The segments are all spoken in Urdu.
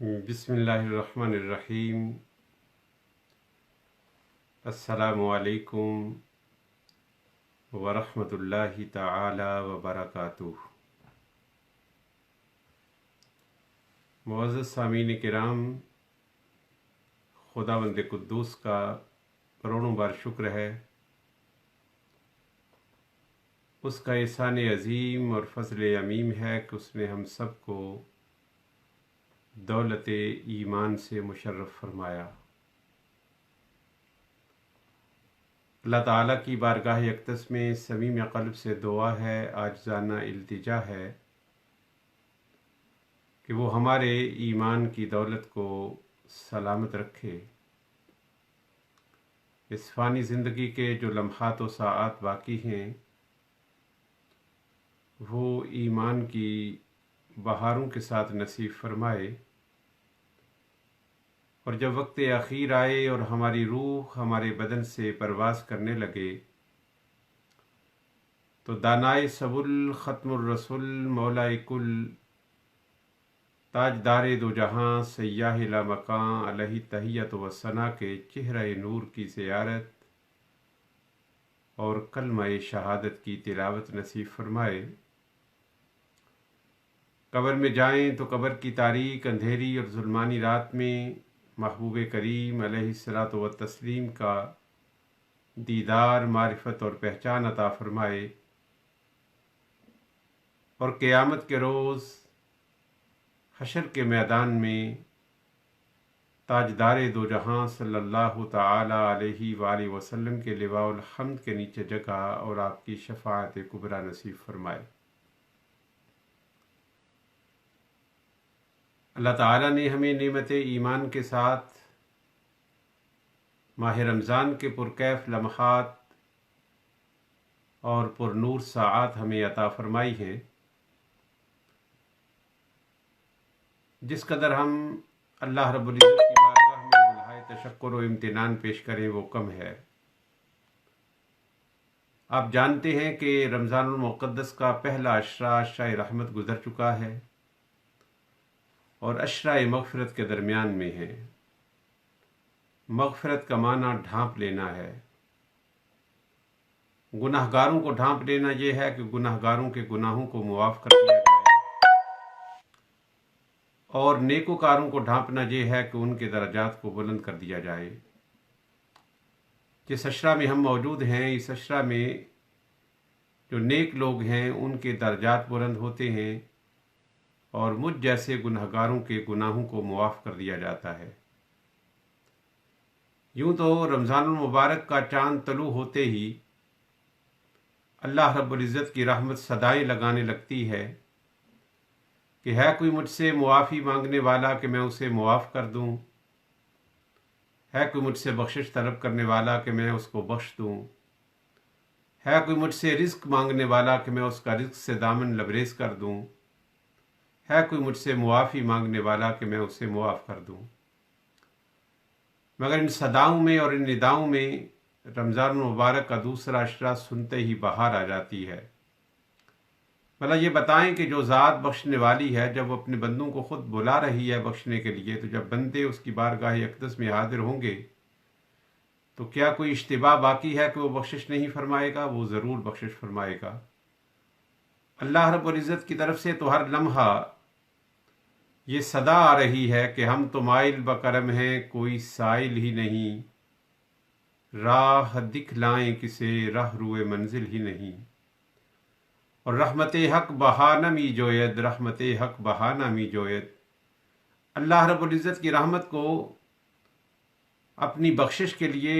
بسم اللہ الرحمن الرحیم۔ السلام علیکم ورحمۃ اللہ تعالی وبرکاتہ۔ معزز سامعین کرام، خداوند قدوس کا کروڑوں بار شکر ہے، اس کا احسان عظیم اور فضل عمیم ہے کہ اس نے ہم سب کو دولت ایمان سے مشرف فرمایا۔ اللہ تعالیٰ کی بارگاہ اقدس میں صمیم قلب سے دعا ہے، عاجزانہ التجا ہے کہ وہ ہمارے ایمان کی دولت کو سلامت رکھے۔ اس فانی زندگی کے جو لمحات و ساعات باقی ہیں، وہ ایمان کی بہاروں کے ساتھ نصیب فرمائے، اور جب وقت اخیر آئے اور ہماری روح ہمارے بدن سے پرواز کرنے لگے تو دانائے سبل، ختم الرسل، مولا کل، تاجدار دو جہاں، سیاح لامکاں، علیہ تحیت و ثنا کے چہرہ نور کی زیارت اور کلمہ شہادت کی تلاوت نصیب فرمائے۔ قبر میں جائیں تو قبر کی تاریک، اندھیری اور ظلمانی رات میں محبوب کریم علیہ الصلاۃ والتسلیم کا دیدار، معرفت اور پہچان عطا فرمائے، اور قیامت کے روز حشر کے میدان میں تاجدار دو جہاں صلی اللہ تعالی علیہ وآلہ وسلم کے لواء الحمد کے نیچے جگہ اور آپ کی شفاعت کبریٰ نصیب فرمائے۔ اللہ تعالیٰ نے ہمیں نعمت ایمان کے ساتھ ماہ رمضان کے پرکیف لمحات اور پر نور ساعات ہمیں عطا فرمائی ہیں۔ جس قدر ہم اللہ رب العزت کی بارگاہ میں بلہائے تشکر و امتنان پیش کریں وہ کم ہے۔ آپ جانتے ہیں کہ رمضان المقدس کا پہلا عشرہ رحمت گزر چکا ہے اور عشرہ مغفرت کے درمیان میں ہے۔ مغفرت کا معنی ڈھانپ لینا ہے۔ گناہ گاروں کو ڈھانپ لینا یہ ہے کہ گناہ گاروں کے گناہوں کو معاف کر دیا جائے، اور نیکوکاروں کو ڈھانپنا یہ ہے کہ ان کے درجات کو بلند کر دیا جائے۔ جس عشرہ میں ہم موجود ہیں، اس عشرہ میں جو نیک لوگ ہیں ان کے درجات بلند ہوتے ہیں، اور مجھ جیسے گناہ گاروں کے گناہوں کو معاف کر دیا جاتا ہے۔ یوں تو رمضان المبارک کا چاند طلوع ہوتے ہی اللہ رب العزت کی رحمت صدائیں لگانے لگتی ہے کہ ہے کوئی مجھ سے معافی مانگنے والا کہ میں اسے معاف کر دوں، ہے کوئی مجھ سے بخشش طلب کرنے والا کہ میں اس کو بخش دوں، ہے کوئی مجھ سے رزق مانگنے والا کہ میں اس کا رزق سے دامن لبریز کر دوں، ہے کوئی مجھ سے معافی مانگنے والا کہ میں اسے معاف کر دوں۔ مگر ان صداؤں میں اور ان نداؤں میں رمضان المبارک کا دوسرا عشرہ سنتے ہی بہار آ جاتی ہے۔ بھلا یہ بتائیں کہ جو ذات بخشنے والی ہے، جب وہ اپنے بندوں کو خود بلا رہی ہے بخشنے کے لیے، تو جب بندے اس کی بارگاہ اقدس میں حاضر ہوں گے تو کیا کوئی اشتباہ باقی ہے کہ وہ بخشش نہیں فرمائے گا؟ وہ ضرور بخشش فرمائے گا۔ اللہ رب العزت کی طرف سے تو ہر لمحہ یہ صدا آ رہی ہے کہ ہم تو مائل بکرم ہیں، کوئی سائل ہی نہیں، راہ دکھلائیں کسے، راہ روئے منزل ہی نہیں، اور رحمت حق بہانہ می جوید، رحمت حق بہانہ می جوید۔ اللہ رب العزت کی رحمت کو اپنی بخشش کے لیے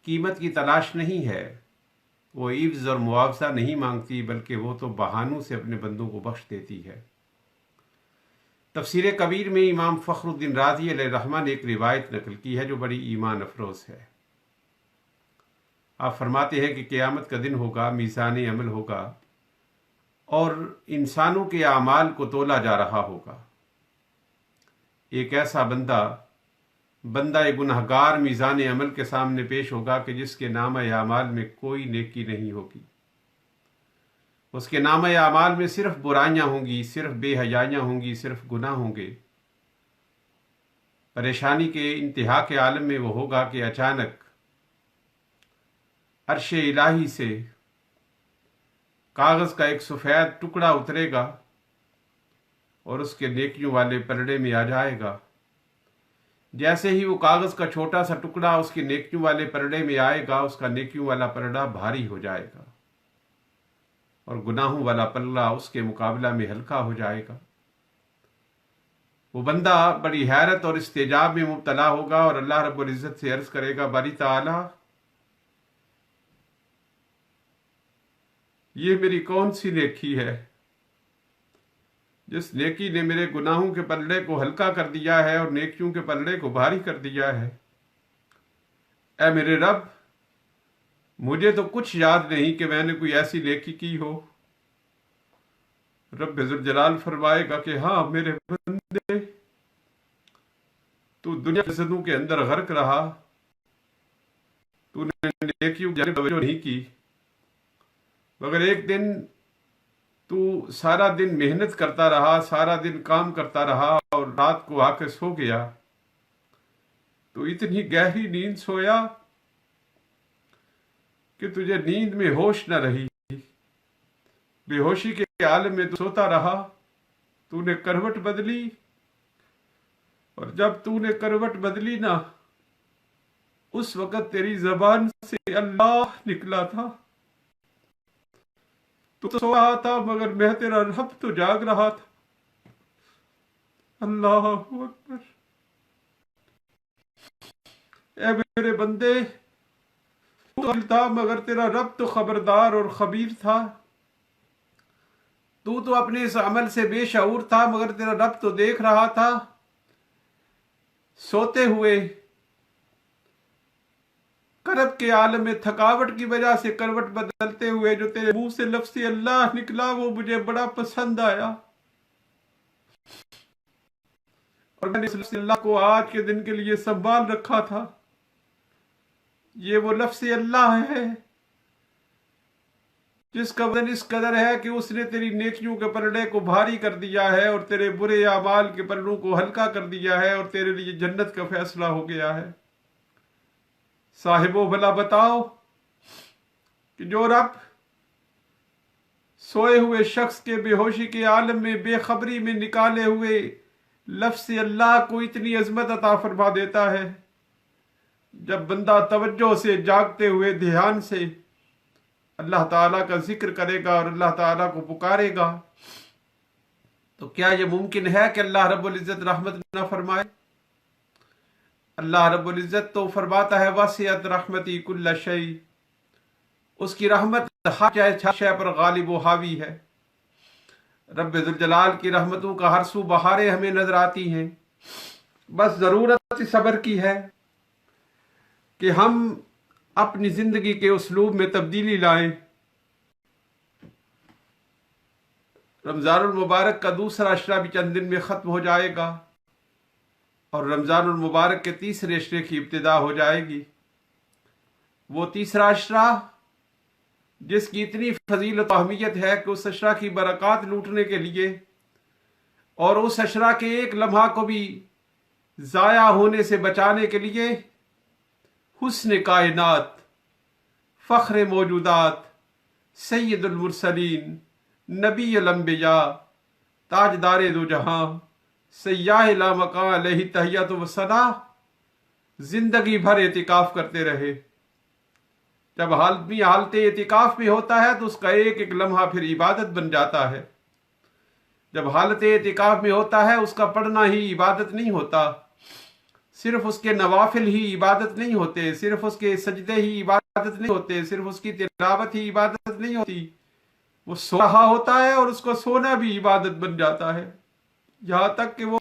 قیمت کی تلاش نہیں ہے، وہ عوض اور معاوضہ نہیں مانگتی، بلکہ وہ تو بہانوں سے اپنے بندوں کو بخش دیتی ہے۔ تفسیر کبیر میں امام فخر الدین رازی علیہ الرحمہ نے ایک روایت نقل کی ہے جو بڑی ایمان افروز ہے۔ آپ فرماتے ہیں کہ قیامت کا دن ہوگا، میزان عمل ہوگا اور انسانوں کے اعمال کو تولا جا رہا ہوگا۔ ایک ایسا بندہ گنہگار میزان عمل کے سامنے پیش ہوگا کہ جس کے نامہ اعمال میں کوئی نیکی نہیں ہوگی۔ اس کے نامہ اعمال میں صرف برائیاں ہوں گی، صرف بے حیائیاں ہوں گی، صرف گناہ ہوں گے۔ پریشانی کے انتہا کے عالم میں وہ ہوگا کہ اچانک عرش الہی سے کاغذ کا ایک سفید ٹکڑا اترے گا اور اس کے نیکیوں والے پلڑے میں آ جائے گا۔ جیسے ہی وہ کاغذ کا چھوٹا سا ٹکڑا اس کے نیکیوں والے پلڑے میں آئے گا، اس کا نیکیوں والا پلڑا بھاری ہو جائے گا اور گناہوں والا پلڑا اس کے مقابلہ میں ہلکا ہو جائے گا۔ وہ بندہ بڑی حیرت اور استعجاب میں مبتلا ہوگا اور اللہ رب العزت سے عرض کرے گا، باری تعالیٰ یہ میری کون سی نیکی ہے جس نیکی نے میرے گناہوں کے پلڑے کو ہلکا کر دیا ہے اور نیکیوں کے پلڑے کو بھاری کر دیا ہے؟ اے میرے رب، مجھے تو کچھ یاد نہیں کہ میں نے کوئی ایسی نیکی کی ہو۔ رب ذوالجلال فرمائے گا کہ ہاں میرے بندے، تو دنیا کے زدوں کے اندر غرق رہا، تو نے نیکیوں کی جانب توجہ نہیں کی، مگر ایک دن تو سارا دن محنت کرتا رہا، سارا دن کام کرتا رہا اور رات کو آ کے سو گیا، تو اتنی گہری نیند سویا کہ تجھے نیند میں ہوش نہ رہی، بے ہوشی کے عالم میں تو سوتا رہا، تو نے کروٹ بدلی، اور جب تو نے کروٹ بدلی نا، اس وقت تیری زبان سے اللہ نکلا تھا۔ تو سو رہا تھا مگر میں تیرا رب تو جاگ رہا تھا۔ اللہ اکبر۔ اے میرے بندے، تو تھا مگر تیرا رب تو خبردار اور خبیر تھا۔ تو اپنے اس عمل سے بے شعور تھا مگر تیرا رب تو دیکھ رہا تھا۔ سوتے ہوئے کرب کے عالم میں تھکاوٹ کی وجہ سے کروٹ بدلتے ہوئے جو تیرے منہ سے لفظ اللہ نکلا وہ مجھے بڑا پسند آیا، اور میں نے اس لفظ اللہ کو آج کے دن کے لیے سنبھال رکھا تھا۔ یہ وہ لفظ اللہ ہے جس کا وزن اس قدر ہے کہ اس نے تیری نیکیوں کے پلڑے کو بھاری کر دیا ہے اور تیرے برے اعمال کے پلڑوں کو ہلکا کر دیا ہے اور تیرے لیے جنت کا فیصلہ ہو گیا ہے۔ صاحبو بھلا بتاؤ کہ جو رب سوئے ہوئے شخص کے بے ہوشی کے عالم میں بے خبری میں نکالے ہوئے لفظ اللہ کو اتنی عظمت عطا فرما دیتا ہے، جب بندہ توجہ سے جاگتے ہوئے دھیان سے اللہ تعالیٰ کا ذکر کرے گا اور اللہ تعالیٰ کو پکارے گا، تو کیا یہ ممکن ہے کہ اللہ رب العزت رحمت نہ فرمائے؟ اللہ رب العزت تو فرماتا ہے وسعت رحمتی کل شیء، اس کی رحمت ہر شے پر غالب و حاوی ہے۔ رب ذوالجلال کی رحمتوں کا ہر سو بہاریں ہمیں نظر آتی ہیں، بس ضرورت صبر کی ہے کہ ہم اپنی زندگی کے اسلوب میں تبدیلی لائیں۔ رمضان المبارک کا دوسرا اشرہ بھی چند دن میں ختم ہو جائے گا اور رمضان المبارک کے تیسرے اشرے کی ابتدا ہو جائے گی۔ وہ تیسرا اشرہ جس کی اتنی فضیلت و اہمیت ہے کہ اس اشرہ کی برکات لوٹنے کے لیے اور اس اشرہ کے ایک لمحہ کو بھی ضائع ہونے سے بچانے کے لیے حسن کائنات، فخر موجودات، سید المرسلین، نبی الانبیاء، تاجدار دو جہاں، سیاح لامکان علیہ تحیت و ثنا زندگی بھر اعتکاف کرتے رہے۔ جب آدمی حالت اعتکاف میں ہوتا ہے تو اس کا ایک ایک لمحہ پھر عبادت بن جاتا ہے۔ جب حالت اعتکاف میں ہوتا ہے اس کا پڑھنا ہی عبادت نہیں ہوتا، صرف اس کے نوافل ہی عبادت نہیں ہوتے، صرف اس کے سجدے ہی عبادت نہیں ہوتے، صرف اس کی تلاوت ہی عبادت نہیں ہوتی، وہ سو رہا ہوتا ہے اور اس کو سونا بھی عبادت بن جاتا ہے، یہاں تک کہ وہ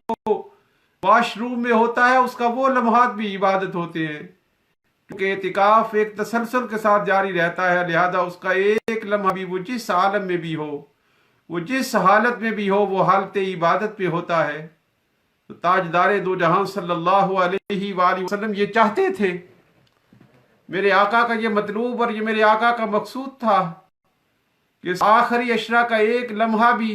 واش روم میں ہوتا ہے اس کا وہ لمحات بھی عبادت ہوتے ہیں، کیونکہ اعتکاف ایک تسلسل کے ساتھ جاری رہتا ہے، لہذا اس کا ایک لمحہ بھی وہ جس عالم میں بھی ہو، وہ جس حالت میں بھی ہو، وہ حالت عبادت پہ ہوتا ہے۔ تو تاجدار دو جہاں صلی اللہ علیہ وآلہ وسلم یہ چاہتے تھے، میرے آقا کا یہ مطلوب اور یہ میرے آقا کا مقصود تھا کہ آخری اشرہ کا ایک لمحہ بھی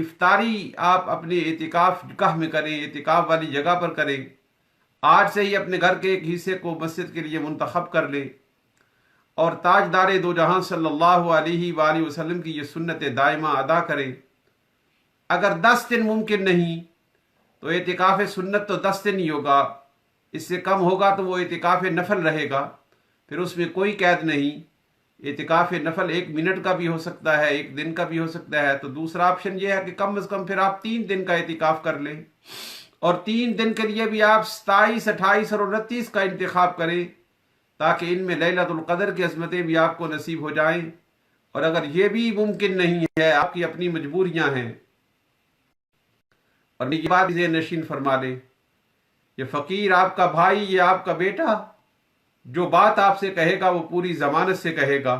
افطاری آپ اپنے اعتکاف گاہ میں کریں، اعتکاف والی جگہ پر کریں. آج سے ہی اپنے گھر کے ایک حصے کو مسجد کے لیے منتخب کر لیں اور تاجدار دو جہاں صلی اللہ علیہ وآلہ وسلم کی یہ سنت دائمہ ادا کریں. اگر 10 دن ممکن نہیں تو اعتکاف سنت تو 10 دن ہی ہوگا، اس سے کم ہوگا تو وہ اعتکاف نفل رہے گا، پھر اس میں کوئی قید نہیں. اعتکاف نفل 1 منٹ کا بھی ہو سکتا ہے، 1 دن کا بھی ہو سکتا ہے. تو دوسرا آپشن یہ ہے کہ کم از کم پھر آپ 3 دن کا اعتکاف کر لیں، اور 3 دن کے لیے بھی آپ 27، 28 اور 29 کا انتخاب کریں تاکہ ان میں لیلۃ القدر کی عظمتیں بھی آپ کو نصیب ہو جائیں. اور اگر یہ بھی ممکن نہیں ہے، آپ کی اپنی مجبوریاں ہیں، اور یہ بات ذہن نشین فرما لیں، یہ فقیر آپ کا بھائی، یہ آپ کا بیٹا جو بات آپ سے کہے گا وہ پوری ضمانت سے کہے گا،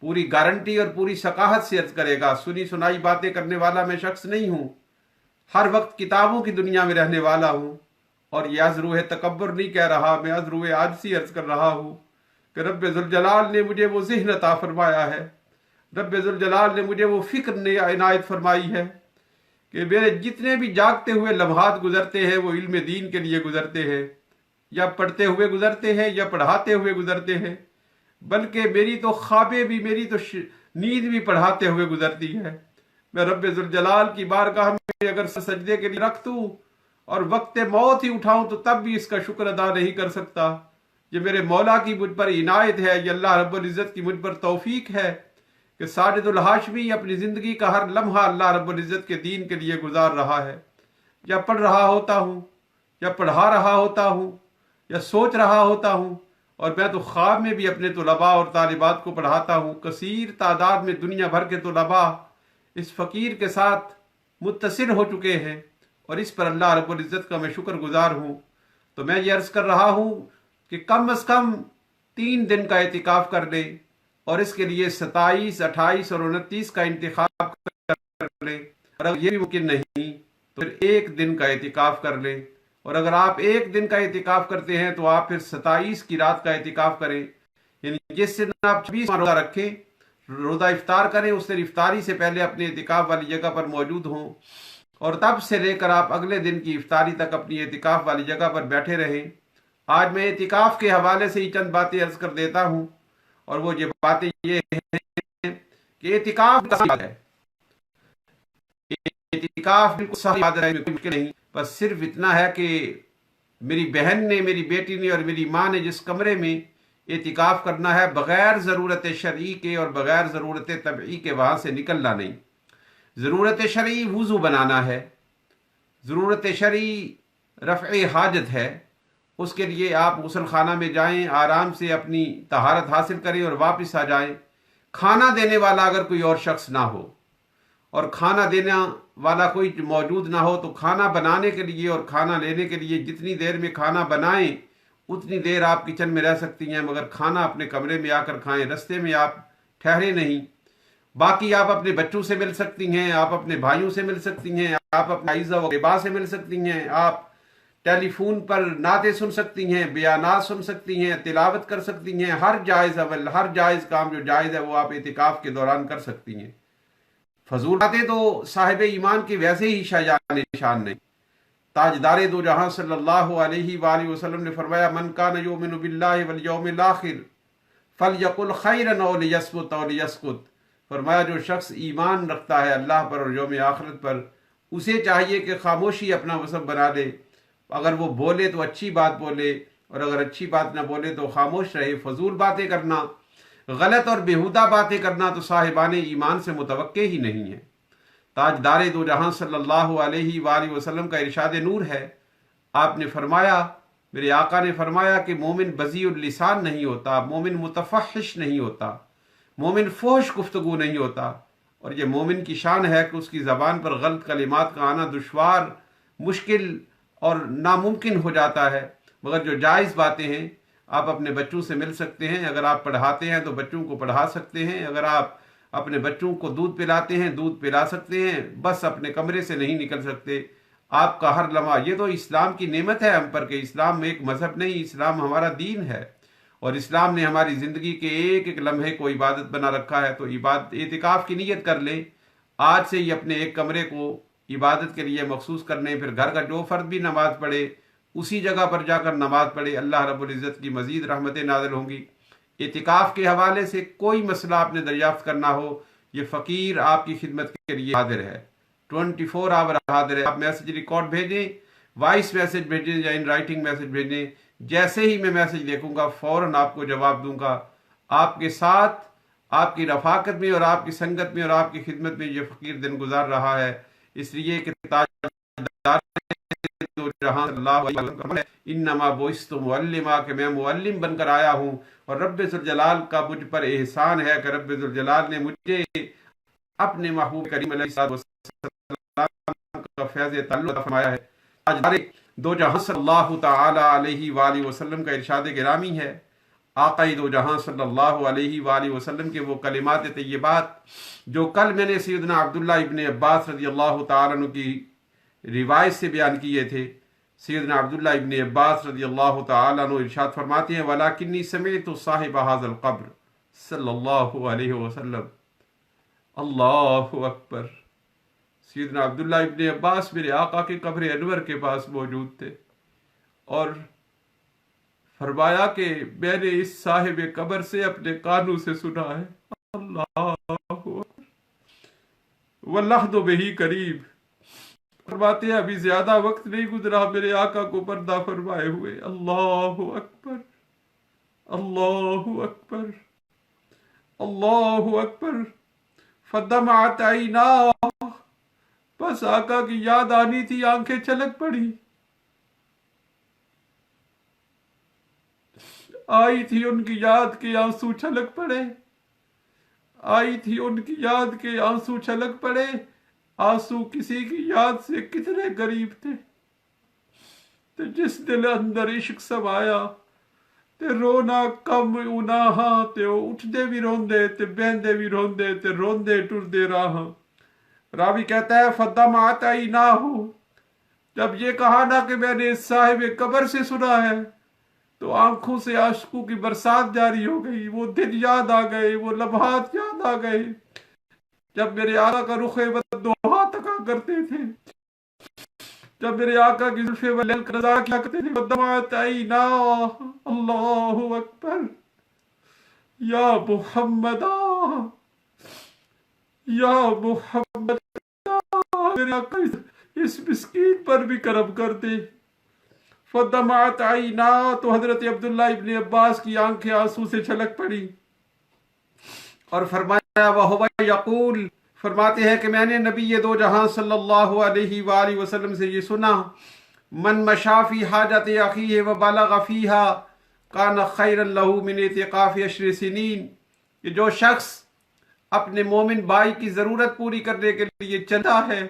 پوری گارنٹی اور پوری ثقافت سے عرض کرے گا. سنی سنائی باتیں کرنے والا میں شخص نہیں ہوں، ہر وقت کتابوں کی دنیا میں رہنے والا ہوں. اور یہ از روح تکبر نہیں کہہ رہا، میں از روح عاجزی عرض کر رہا ہوں کہ رب ذوالجلال نے مجھے وہ ذہن عطا فرمایا ہے، رب ذوالجلال نے مجھے وہ فکر نے عنایت فرمائی ہے کہ میرے جتنے بھی جاگتے ہوئے لمحات گزرتے ہیں وہ علم دین کے لیے گزرتے ہیں، یا پڑھتے ہوئے گزرتے ہیں یا پڑھاتے ہوئے گزرتے ہیں، بلکہ میری تو خوابیں بھی، میری تو نیند بھی پڑھاتے ہوئے گزرتی ہے. میں رب ذوالجلال کی بارگاہ میں اگر سجدے کے لیے رکھ دوں اور وقت موت ہی اٹھاؤں تو تب بھی اس کا شکر ادا نہیں کر سکتا. یہ میرے مولا کی مجھ پر عنایت ہے، یہ اللہ رب العزت کی مجھ پر توفیق ہے کہ ساجد الہاشمی اپنی زندگی کا ہر لمحہ اللہ رب العزت کے دین کے لیے گزار رہا ہے. یا پڑھ رہا ہوتا ہوں، یا پڑھا رہا ہوتا ہوں، یا سوچ رہا ہوتا ہوں، اور میں تو خواب میں بھی اپنے طلباء اور طالبات کو پڑھاتا ہوں. کثیر تعداد میں دنیا بھر کے طلباء اس فقیر کے ساتھ متصل ہو چکے ہیں، اور اس پر اللہ رب العزت کا میں شکر گزار ہوں. تو میں یہ عرض کر رہا ہوں کہ کم از کم 3 دن کا اعتکاف کر لیں، اور اس کے لیے 27، 28 اور 29 کا انتخاب کر لیں. اور اگر یہ بھی ممکن نہیں تو پھر 1 دن کا اعتکاف کر لیں. اور اگر آپ 1 دن کا اعتکاف کرتے ہیں تو آپ پھر 27 کی رات کا اعتکاف کریں، یعنی جس دن آپ 26 روزہ رکھیں، روزہ افطار کریں، اس دن افطاری سے پہلے اپنے اعتکاف والی جگہ پر موجود ہوں، اور تب سے لے کر آپ اگلے دن کی افطاری تک اپنی اعتکاف والی جگہ پر بیٹھے رہیں. آج میں اعتکاف کے حوالے سے ہی چند باتیں عرض کر دیتا ہوں، اور وہ یہ باتیں یہ ہیں کہ اعتکاف ہے، اعتکاف بالکل صحیح بات ہے، ممکن نہیں، بس صرف اتنا ہے کہ میری بہن نے، میری بیٹی نے اور میری ماں نے جس کمرے میں اعتکاف کرنا ہے، بغیر ضرورت شرعی کے اور بغیر ضرورت طبعی کے وہاں سے نکلنا نہیں. ضرورت شرعی وضو بنانا ہے، ضرورت شرعی رفع حاجت ہے، اس کے لیے آپ غسل خانہ میں جائیں، آرام سے اپنی طہارت حاصل کریں اور واپس آ جائیں. کھانا دینے والا اگر کوئی اور شخص نہ ہو، اور کھانا دینے والا کوئی موجود نہ ہو، تو کھانا بنانے کے لیے اور کھانا لینے کے لیے جتنی دیر میں کھانا بنائیں اتنی دیر آپ کچن میں رہ سکتی ہیں، مگر کھانا اپنے کمرے میں آ کر کھائیں، رستے میں آپ ٹھہرے نہیں. باقی آپ اپنے بچوں سے مل سکتی ہیں، آپ اپنے بھائیوں سے مل سکتی ہیں، آپ اپنے عیزہ و اقربا سے مل سکتی ہیں، آپ ٹیلی فون پر نعتیں سن سکتی ہیں، بیانات سن سکتی ہیں، تلاوت کر سکتی ہیں. ہر جائز عمل، ہر جائز کام جو جائز ہے وہ آپ اعتکاف کے دوران کر سکتی ہیں. فضول باتیں تو صاحب ایمان کی ویسے ہی شایان نشان نہیں. تاجدار دو جہاں صلی اللہ علیہ وآلہ وسلم نے فرمایا، من کان یؤمن باللہ والیوم الاخر فلیقل خیرا او لیصمت او لیسکت. فرمایا جو شخص ایمان رکھتا ہے اللہ پر اور یوم آخرت پر، اسے چاہیے کہ خاموشی اپنا وسب بنا لے. اگر وہ بولے تو اچھی بات بولے، اور اگر اچھی بات نہ بولے تو خاموش رہے. فضول باتیں کرنا، غلط اور بیہودہ باتیں کرنا تو صاحبان ایمان سے متوقع ہی نہیں ہے. تاجدار دو جہاں صلی اللہ علیہ وآلہ وسلم کا ارشاد نور ہے. آپ نے فرمایا، میرے آقا نے فرمایا کہ مومن بذیء اللسان نہیں ہوتا، مومن متفحش نہیں ہوتا، مومن فحش گفتگو نہیں ہوتا. اور یہ مومن کی شان ہے کہ اس کی زبان پر غلط کلمات کا آنا دشوار، مشکل اور ناممکن ہو جاتا ہے. مگر جو جائز باتیں ہیں، آپ اپنے بچوں سے مل سکتے ہیں، اگر آپ پڑھاتے ہیں تو بچوں کو پڑھا سکتے ہیں، اگر آپ اپنے بچوں کو دودھ پلاتے ہیں دودھ پلا سکتے ہیں، بس اپنے کمرے سے نہیں نکل سکتے. آپ کا ہر لمحہ، یہ تو اسلام کی نعمت ہے ہم پر کہ اسلام میں ایک مذہب نہیں، اسلام ہمارا دین ہے، اور اسلام نے ہماری زندگی کے ایک ایک لمحے کو عبادت بنا رکھا ہے. تو اعتکاف کی نیت کر لیں، آج سے ہی اپنے ایک کمرے کو عبادت کے لیے مخصوص کرنے، پھر گھر کا جو فرد بھی نماز پڑھے اسی جگہ پر جا کر نماز پڑھے، اللہ رب العزت کی مزید رحمتیں نازل ہوں گی۔ اعتکاف کے حوالے سے کوئی مسئلہ آپ نے دریافت کرنا ہو، یہ فقیر آپ کی خدمت کے لیے حاضر ہے، 24 آور حاضر ہے۔ آپ میسج ریکارڈ بھیجیں، وائس میسج بھیجیں یا ان رائٹنگ میسج بھیجیں، جیسے ہی میں میسج دیکھوں گا فوراً آپ کو جواب دوں گا۔ آپ کے ساتھ آپ کی رفاقت میں اور آپ کی سنگت میں اور آپ کی خدمت میں یہ فقیر دن گزار رہا ہے، اس لیے کہ تاجدار دو جہاں اللہ علیہ وسلم انما بعثت معلما، کہ میں معلم بن کر آیا ہوں، اور رب ذوالجلال کا مجھ پر احسان ہے کہ رب ذوالجلال نے مجھے اپنے محبوب کریم علیہ السلام کا فیض تعلق فرمایا ہے۔ تاجدار دو جہاں صلی اللہ تعالی علیہ وآلہ وسلم کا ارشاد گرامی ہے، آقا دو جہاں صلی اللہ علیہ وآلہ وسلم کے وہ کلمات طیبات جو کل میں نے سیدنا عبداللہ ابن عباس رضی اللہ تعالیٰ عنہ کی روایت سے بیان کیے تھے۔ سیدنا عبداللہ ابن عباس رضی اللہ تعالیٰ عنہ ارشاد فرماتے ہیں وَلَكِنِّي سَمِعْتُ صَاحِبَ هَذَا الْقَبْرِ صلی اللہ علیہ وسلم۔ اللہ اکبر! سیدنا عبداللہ ابن عباس میرے آقا کے قبر انور کے پاس موجود تھے اور فرمایا کہ میں نے اس صاحب قبر سے اپنے کانوں سے سنا ہے۔ اللہ واللحد بہی قریب، فرماتے ہیں ابھی زیادہ وقت نہیں گزرا میرے آقا کو پردہ فرمائے ہوئے۔ اللہ اکبر، اللہ اکبر، اللہ اکبر! فدمعت عیناہ، بس آقا کی یاد آنی تھی، آنکھیں چھلک پڑی، آئی تھی ان کی یاد کے آنسو چھلک پڑے، آئی تھی ان کی یاد کے آنسو چھلک پڑے۔ آنسو کسی کی یاد سے کتنے قریب تھے، تے جس دل اندر عشق سمایا تے رونا کم اناہاں، تے اٹھدے بھی روندے تے بہندے بھی روندے تے روندے ٹردے راہاں۔ راوی کہتا ہے فدمعت عیناہ، جب یہ کہا نا کہ میں نے صاحب قبر سے سنا ہے تو آنکھوں سے عاشقوں کی برسات جاری ہو گئی، وہ دن یاد آ گئے، وہ لمحات یاد آ گئے جب میرے آقا کا رخ بدوہا تکا کرتے تھے، جب میرے آقا کی زلف ولیل کا نظارہ کیا کرتے تھے۔ فدمعت عیناہ، اللہ اکبر! یا محمد، یا محمد، میرے آقا اس مسکین پر بھی کرم کر دے۔ فدمعت عیناہ، تو حضرت عبداللہ ابن عباس کی آنکھیں آنسو سے چھلک پڑی اور فرمایا وَهُوَ یقول، فرماتے ہیں کہ میں نے نبی دو جہاں صلی اللہ علیہ وآلہ وسلم سے یہ سنا من مشا فی حاجت اخیہ وبلغ فیہا کان خیرا لہ من اعتکاف 10 سنین، کہ جو شخص اپنے مومن بھائی کی ضرورت پوری کرنے کے لیے چلتا ہے،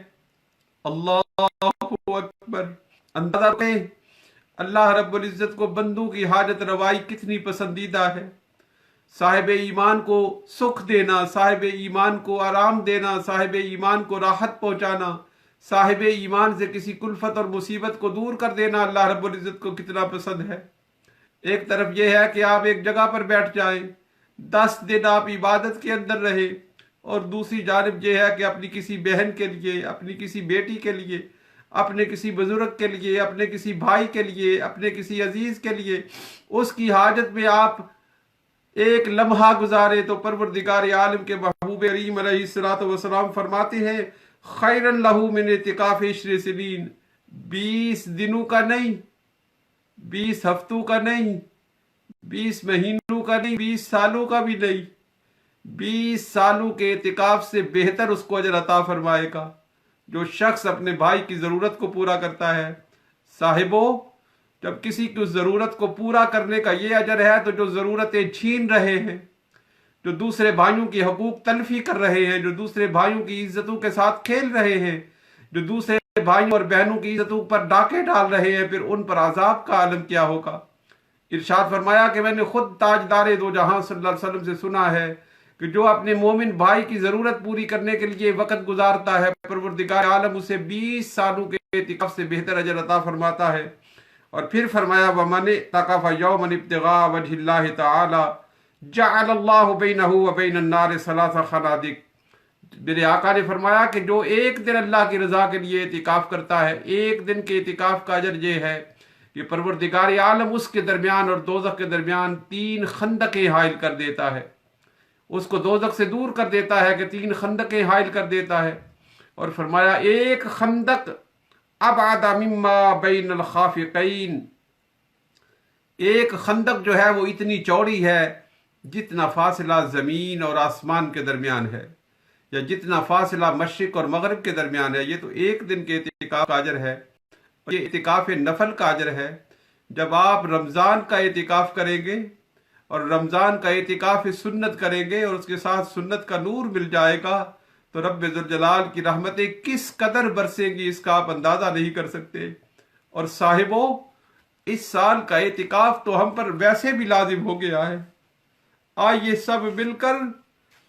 اللہ اکبر! اندازہ کریں اللہ رب العزت کو بندوں کی حاجت روائی کتنی پسندیدہ ہے۔ صاحب ایمان کو سکھ دینا، صاحب ایمان کو آرام دینا، صاحب ایمان کو راحت پہنچانا، صاحب ایمان سے کسی کلفت اور مصیبت کو دور کر دینا اللہ رب العزت کو کتنا پسند ہے۔ ایک طرف یہ ہے کہ آپ ایک جگہ پر بیٹھ جائیں، 10 دن آپ عبادت کے اندر رہے، اور دوسری جانب یہ ہے کہ اپنی کسی بہن کے لیے، اپنی کسی بیٹی کے لیے، اپنے کسی بزرگ کے لیے، اپنے کسی بھائی کے لیے، اپنے کسی عزیز کے لیے اس کی حاجت میں آپ ایک لمحہ گزارے، تو پروردگار عالم کے محبوب کریم علیہ السلام فرماتے ہیں خیرا لہ من اعتکاف 10 سنین، 20 دنوں کا نہیں، 20 ہفتوں کا نہیں، 20 مہینوں کا نہیں، 20 سالوں کا بھی نہیں، 20 سالوں کے اعتکاف سے بہتر اس کو اجر عطا فرمائے گا جو شخص اپنے بھائی کی ضرورت کو پورا کرتا ہے۔ صاحبو، جب کسی کی ضرورت کو پورا کرنے کا یہ اجر ہے تو جو ضرورتیں چھین رہے ہیں، جو دوسرے بھائیوں کی حقوق تلفی کر رہے ہیں، جو دوسرے بھائیوں کی عزتوں کے ساتھ کھیل رہے ہیں، جو دوسرے بھائیوں اور بہنوں کی عزتوں پر ڈاکے ڈال رہے ہیں، پھر ان پر عذاب کا عالم کیا ہوگا۔ ارشاد فرمایا کہ میں نے خود تاجدار دو جہاں صلی اللہ علیہ وسلم سے سنا ہے کہ جو اپنے مومن بھائی کی ضرورت پوری کرنے کے لیے وقت گزارتا ہے، پروردگار عالم اسے 20 سالوں کے اعتکاف سے بہتر اجر عطا فرماتا ہے۔ اور پھر فرمایا وَمَنِ اعْتَكَفَ يَوْمًا ابْتِغَاءَ وَجْهِ اللَّهِ تَعَالَى جَعَلَ اللَّهُ بَيْنَهُ وَبَيْنَ النَّارِ 3 خَنَادِقَ، میرے آقا نے فرمایا کہ جو ایک دن اللہ کی رضا کے لیے اعتکاف کرتا ہے، ایک دن کے اعتکاف کا اجر یہ ہے کہ پروردگار عالم اس کے درمیان اور دوزخ کے درمیان 3 خندقیں حائل کر دیتا ہے، اس کو دوزخ سے دور کر دیتا ہے کہ 3 خندقیں حائل کر دیتا ہے۔ اور فرمایا ایک خندق ابعد مما بین الخافقین، ایک خندق جو ہے وہ اتنی چوڑی ہے جتنا فاصلہ زمین اور آسمان کے درمیان ہے، یا جتنا فاصلہ مشرق اور مغرب کے درمیان ہے۔ یہ تو ایک دن کے اعتکاف کا اجر ہے، اور یہ اعتکاف نفل کا اجر ہے۔ جب آپ رمضان کا اعتکاف کریں گے اور رمضان کا اعتکاف سنت کریں گے اور اس کے ساتھ سنت کا نور مل جائے گا تو رب ذوالجلال کی رحمتیں کس قدر برسیں گی اس کا آپ اندازہ نہیں کر سکتے۔ اور صاحبوں، اس سال کا اعتکاف تو ہم پر ویسے بھی لازم ہو گیا ہے۔ آئیے سب مل کر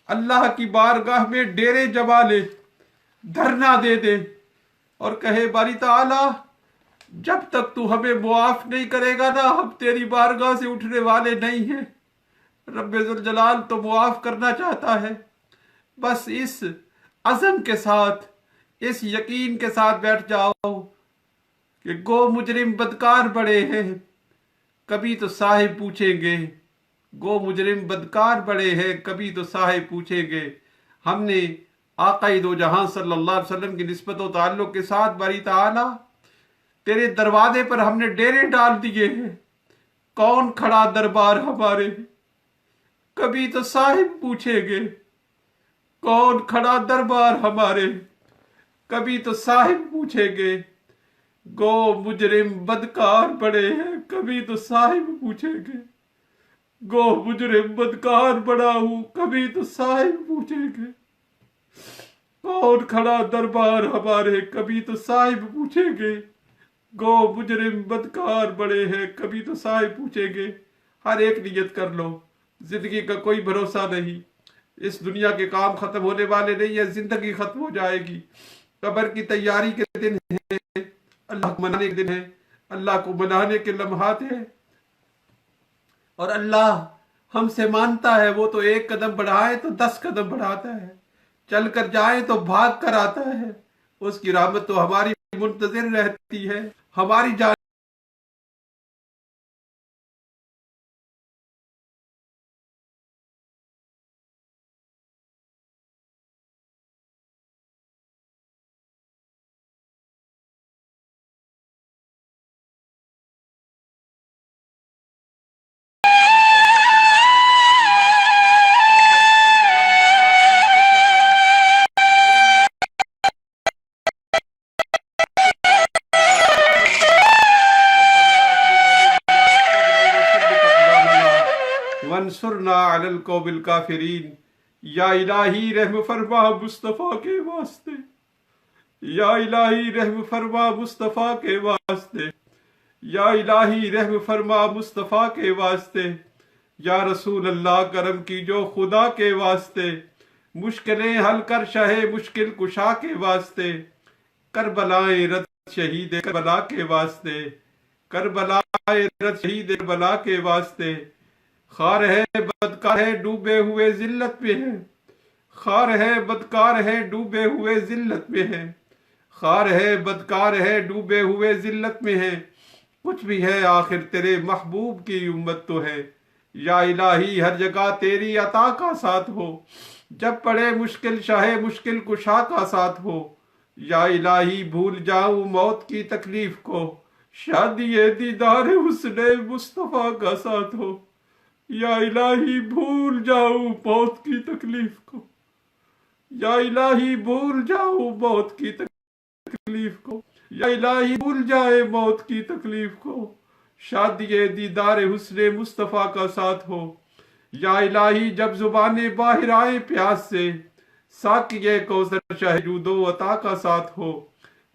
اللہ کی بارگاہ میں ڈیرے جما لے، دھرنا دے دے اور کہے باری تعالیٰ جب تک تو ہمیں معاف نہیں کرے گا نا، ہم تیری بارگاہ سے اٹھنے والے نہیں ہیں۔ رب ذوالجلال تو معاف کرنا چاہتا ہے، بس اس عزم کے ساتھ، اس یقین کے ساتھ بیٹھ جاؤ کہ گو مجرم بدکار بڑے ہیں، کبھی تو صاحب پوچھیں گے، گو مجرم بدکار بڑے ہیں، کبھی تو صاحب پوچھیں گے۔ ہم نے آقا دو جہاں صلی اللہ علیہ وسلم کی نسبت و تعلق کے ساتھ باری تعالیٰ تیرے دروازے پر ہم نے ڈیرے ڈال دیے ہیں، کون کھڑا دربار ہمارے، کبھی تو صاحب پوچھیں گے، کون کھڑا دربار ہمارے، کبھی تو صاحب پوچھیں گے۔ گو مجرم بدکار بڑے ہیں، کبھی تو صاحب پوچھیں گے، گو مجرم بدکار بڑا ہوں، کبھی تو صاحب پوچھیں گے۔ کون کھڑا دربار ہمارے، کبھی تو صاحب پوچھیں گے، گو مجرم بدکار بڑے ہیں، کبھی تو صاحب پوچھیں گے۔ ہر ایک نیت کر لو، زندگی کا کوئی بھروسہ نہیں، اس دنیا کے کام ختم ہونے والے نہیں ہے، زندگی ختم ہو جائے گی۔ قبر کی تیاری کے دن ہے، اللہ کو منانے کے دن ہے، اللہ کو منانے کے لمحات ہیں، اور اللہ ہم سے مانتا ہے۔ وہ تو 1 قدم بڑھائے تو 10 قدم بڑھاتا ہے، چل کر جائے تو بھاگ کر آتا ہے۔ اس کی رحمت تو ہماری منتظر رہتی ہے، ہماری جان وانصرنا علی القوم الکافرین۔ یا الہی رحم فرما مصطفیٰ کے واسطے، یا الہی رحم فرما مصطفیٰ کے واسطے، یا الہی رحم فرما مصطفیٰ کے واسطے، یا رسول اللہ کرم کی جو خدا کے واسطے، مشکلیں حل کر شاہ مشکل کشا کے واسطے، کربلائے رت شہید کربلا کے واسطے، کربلائے رت شہید کربلا کے واسطے۔ خار ہے بدکار ہے ڈوبے ہوئے ذلت میں ہے، خار ہے بدکار ہے ڈوبے ہوئے ذلت میں ہے، خار ہے بدکار ہے ڈوبے ہوئے ذلت میں ہے، کچھ بھی ہے آخر تیرے محبوب کی امت تو ہے۔ یا الہی ہر جگہ تیری عطا کا ساتھ ہو، جب پڑے مشکل شاہ مشکل کشا کا ساتھ ہو۔ یا الہی بھول جاؤں موت کی تکلیف کو، شادی دیدار حسن مصطفیٰ کا ساتھ ہو۔ یا الہی بھول جاؤں موت کی تکلیف کو، یا الہی بھول جاؤں موت کی تکلیف کو، یا الہی بھول جائے موت کی تکلیف کو، شادی دیدار حسن مصطفیٰ کا ساتھ ہو۔ یا الہی جب زبانیں باہر آئے پیاس سے، ساقیے کوثر شاہ جود و عطا کا ساتھ ہو۔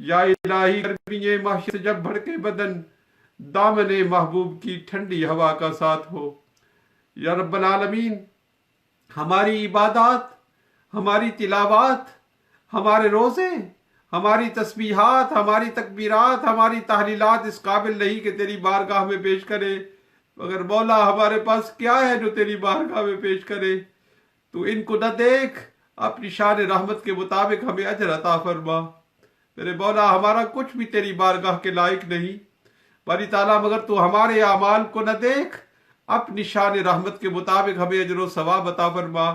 یا الہی گرمی محشر سے جب بھڑکے بدن، دامن محبوب کی ٹھنڈی ہوا کا ساتھ ہو۔ یا رب العالمین ہماری عبادات، ہماری تلاوات، ہمارے روزے، ہماری تسبیحات، ہماری تکبیرات، ہماری تحلیلات اس قابل نہیں کہ تیری بارگاہ میں پیش کرے، مگر مولا ہمارے پاس کیا ہے جو تیری بارگاہ میں پیش کرے؟ تو ان کو نہ دیکھ، اپنی شان رحمت کے مطابق ہمیں اجر عطا فرما۔ میرے مولا ہمارا کچھ بھی تیری بارگاہ کے لائق نہیں باری تعالیٰ، مگر تو ہمارے اعمال کو نہ دیکھ، اپنی شان رحمت کے مطابق ہمیں اجر و ثواب عطا فرما۔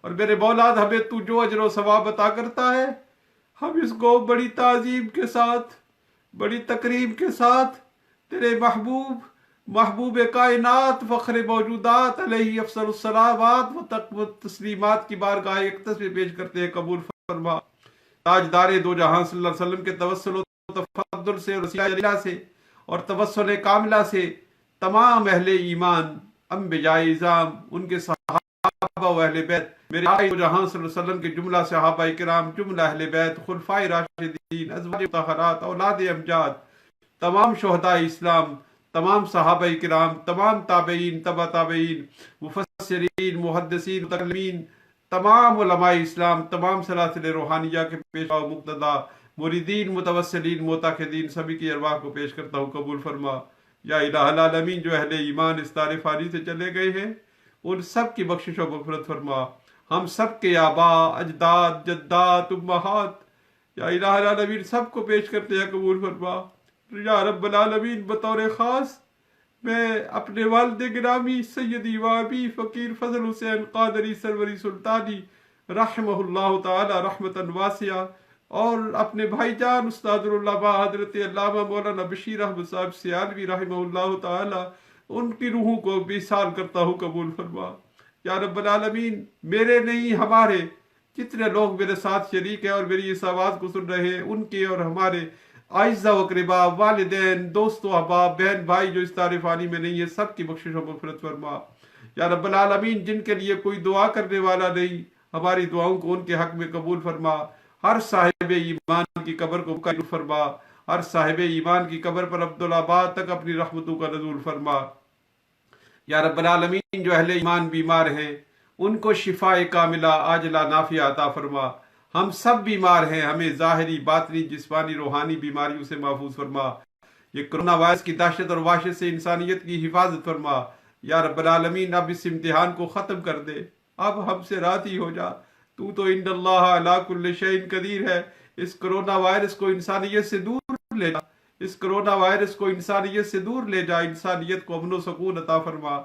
اور میرے مولا ہمیں تو جو اجر و ثواب عطا کرتا ہے ہم اس کو بڑی تعظیم کے ساتھ، بڑی تکریم کے ساتھ تیرے محبوب کائنات فخر موجودات علیہ افضل الصلوات و تسلیمات کی بارگاہ اقدس میں پیش کرتے ہیں، قبول فرما۔ تاجدار دو جہاں صلی اللہ علیہ وسلم کے توسل و تفضل سے اور وسیلہ جلیلہ سے اور توسل کاملہ سے تمام اہل ایمان، انبیاء اعظام، ان کے صحابہ و اہل بیت، میرے آقا دو جہاں صلی اللہ علیہ وسلم کے جملہ صحابہ کرام، جملہ اہل بیت، خلفائے راشدین، ازواج مطہرات، اولاد امجاد، تمام شہداء اسلام، تمام صحابہ کرام، تمام تابعین، تبع تابعین، مفسرین، محدثین، متکلمین، تمام علماء اسلام، تمام سلاسل روحانیہ کے پیشوا و مقتدا، مریدین، متوسلین، معتقدین، سبھی کی ارواح کو پیش کرتا ہوں، قبول فرما۔ یا الہ العالمین، جو اہل ایمان اس دار فانی سے چلے گئے ہیں ان سب کی بخشش و مغفرت فرما۔ ہم سب کے آباء، اجداد، جدات، امہات، یا الہ العالمین سب کو پیش کرتے ہیں، قبول فرما۔ یا رب العالمین بطور خاص میں اپنے والد گرامی سیدی وابی فقیر فضل حسین قادری سروری سلطانی رحمہ اللہ تعالی رحمتاً واسعہ، اور اپنے بھائی جان استاد العلماء حضرت علامہ مولانا بشیر احمد صاحب سیالوی رحمہ اللہ تعالی، ان کی روحوں کو بھی سال کرتا ہوں، قبول فرما۔ یا رب العالمین میرے نہیں ہمارے جتنے لوگ میرے ساتھ شریک ہیں اور میری اس آواز کو سن رہے ہیں، ان کے اور ہمارے اعزہ و اقربا، والدین، دوست و احباب، بہن بھائی جو اس دار فانی میں نہیں ہے، سب کی بخشش و مغفرت فرما۔ یا رب العالمین جن کے لیے کوئی دعا کرنے والا نہیں، ہماری دعاؤں کو ان کے حق میں قبول فرما۔ ہر صاحب ایمان کی قبر کو قبول فرما، ہر صاحب ایمان کی قبر پر عبدالآباد تک اپنی رحمتوں کا نزول فرما۔ یا رب العالمین جو اہل ایمان بیمار ہیں ان کو شفاء کاملہ عاجلہ نافعہ عطا فرما۔ ہم سب بیمار ہیں، ہمیں ظاہری، باطنی، جسمانی، روحانی بیماریوں سے محفوظ فرما۔ یہ کرونا وائرس کی دہشت اور وحشت سے انسانیت کی حفاظت فرما۔ یا رب العالمین اب اس امتحان کو ختم کر دے، اب ہم سے راضی ہو جا، تو ان اللہ علی کل شیء قدیر ہے۔ اس کرونا وائرس کو انسانیت سے دور لے جا، اس کرونا وائرس کو انسانیت سے دور لے جا، انسانیت کو امن و سکون عطا فرما،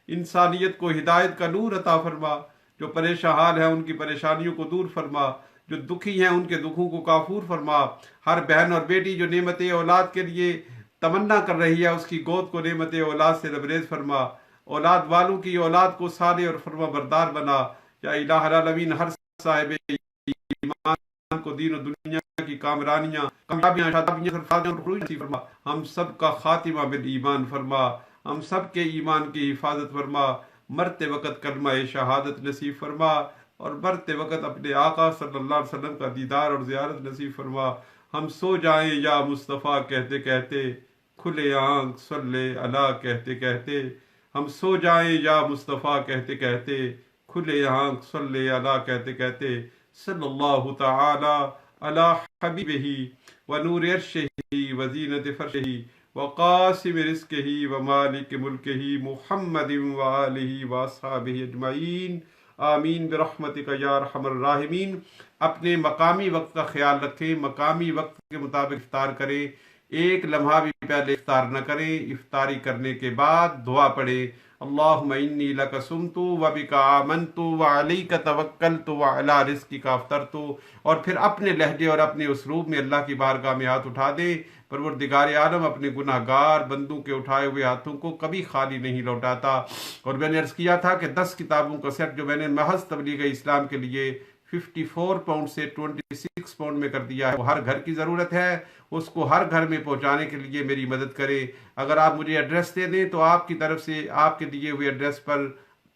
انسانیت کو ہدایت کا نور عطا فرما۔ جو پریشان حال ہیں ان کی پریشانیوں کو دور فرما، جو دکھی ہیں ان کے دکھوں کو کافور فرما۔ ہر بہن اور بیٹی جو نعمت اولاد کے لیے تمنا کر رہی ہے اس کی گود کو نعمت اولاد سے لبریز فرما۔ اولاد والوں کی اولاد کو صالح اور فرما بردار بنا۔ یا الہ العالمین ہر صاحب ایمان کو دین و دنیا کی کامرانیاں، کامیابیاں، شادابیاں اور خروج نصیب فرما۔ ہم سب کا خاتمہ بالایمان فرما، ہم سب کے ایمان کی حفاظت فرما، مرتے وقت کلمہ شہادت نصیب فرما، اور مرتے وقت اپنے آقا صلی اللہ علیہ وسلم کا دیدار اور زیارت نصیب فرما۔ ہم سو جائیں یا مصطفیٰ کہتے کہتے، کھلے آنکھ صلی اللہ کہتے کہتے، ہم سو جائیں یا مصطفیٰ کہتے کہتے، کھلے آنکھ صلی اللہ کہتے کہتے، صلی اللہ تعالی علی حبیبہ و نور عرشہ و زینت فرشہ و قاسم رزقہ و مالک ملکہ محمد و آلہ و اصحابہ اجمعین، آمین برحمتک یا ارحم الراحمین۔ اپنے مقامی وقت کا خیال رکھیں، مقامی وقت کے مطابق افطار کریں، ایک لمحہ بھی پہلے افطار نہ کریں۔ افطاری کرنے کے بعد دعا پڑھیں، اللہم انی لک صمت و بک آمنت و علیک توکلت و علی رزقک افطرت، اور پھر اپنے لہجے اور اپنے اسلوب میں اللہ کی بارگاہ میں ہاتھ اٹھا دیں۔ پروردگار عالم اپنے گناہ گار بندوں کے اٹھائے ہوئے ہاتھوں کو کبھی خالی نہیں لوٹاتا۔ اور میں نے عرض کیا تھا کہ 10 کتابوں کا سیٹ جو میں نے محض تبلیغ اسلام کے لیے 54 پاؤنڈ سے 26 پاؤنڈ میں کر دیا ہے، وہ ہر گھر کی ضرورت ہے، اس کو ہر گھر میں پہنچانے کے لیے میری مدد کریں۔ اگر آپ مجھے ایڈریس دے دیں تو آپ کی طرف سے آپ کے دیے ہوئے ایڈریس پر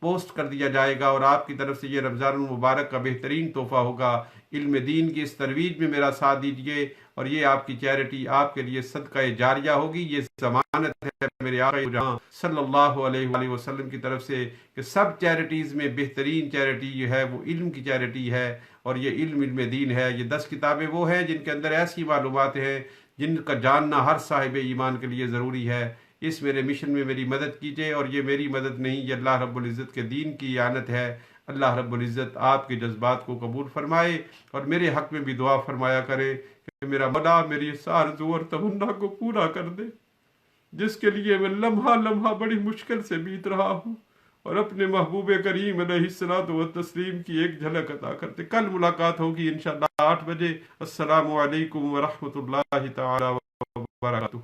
پوسٹ کر دیا جائے گا، اور آپ کی طرف سے یہ رمضان المبارک کا بہترین تحفہ ہوگا۔ علم دین کی اس ترویج میں میرا ساتھ دیجیے، اور یہ آپ کی چیریٹی آپ کے لیے صدقہ جاریہ ہوگی۔ یہ ضمانت ہے میرے آقا جہاں صلی اللہ علیہ وآلہ وسلم کی طرف سے کہ سب چیریٹیز میں بہترین چیریٹی یہ ہے وہ علم کی چیریٹی ہے، اور یہ علم دین ہے۔ یہ 10 کتابیں وہ ہیں جن کے اندر ایسی معلومات ہیں جن کا جاننا ہر صاحب ایمان کے لیے ضروری ہے۔ اس میرے مشن میں میری مدد کیجیے، اور یہ میری مدد نہیں، یہ اللہ رب العزت کے دین کی اعانت ہے۔ اللہ رب العزت آپ کے جذبات کو قبول فرمائے اور میرے حق میں بھی دعا فرمایا کرے کہ میرا مولا میری اس آرزو اور تمنا کو پورا کر دے جس کے لیے میں لمحہ لمحہ بڑی مشکل سے بیت رہا ہوں، اور اپنے محبوب کریم علیہ الصلوۃ والتسلیم کی ایک جھلک عطا کرتے۔ کل ملاقات ہوگی انشاءاللہ 8 بجے۔ السلام علیکم ورحمۃ اللہ تعالی وبرکاتہ۔